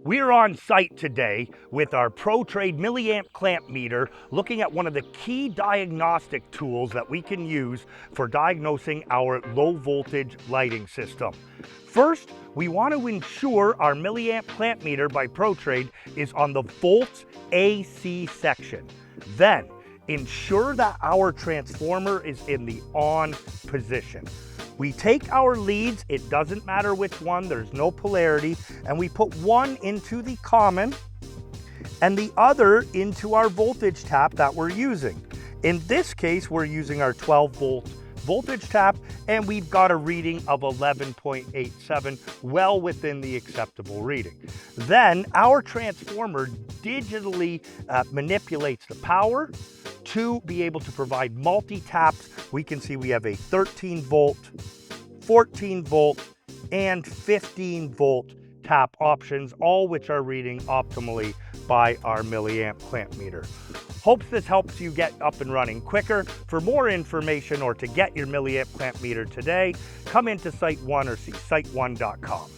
We're on site today with our ProTrade Milliamp clamp meter, looking at one of the key diagnostic tools that we can use for diagnosing our low voltage lighting system. First, we want to ensure our Milliamp clamp meter by ProTrade is on the volts AC section. Then, ensure that our transformer is in the on position. We take our leads, it doesn't matter which one, there's no polarity, and we put one into the common and the other into our voltage tap that we're using. In this case, we're using our 12 volt voltage tap, and we've got a reading of 11.87, well within the acceptable reading. Then our transformer digitally manipulates the power to be able to provide multi-taps. We can see we have a 13 volt, 14 volt, and 15 volt tap options, all which are reading optimally by our Milliamp clamp meter. Hopes this helps you get up and running quicker. For more information or to get your Milliamp clamp meter today, come into SiteOne or see SiteOne.com.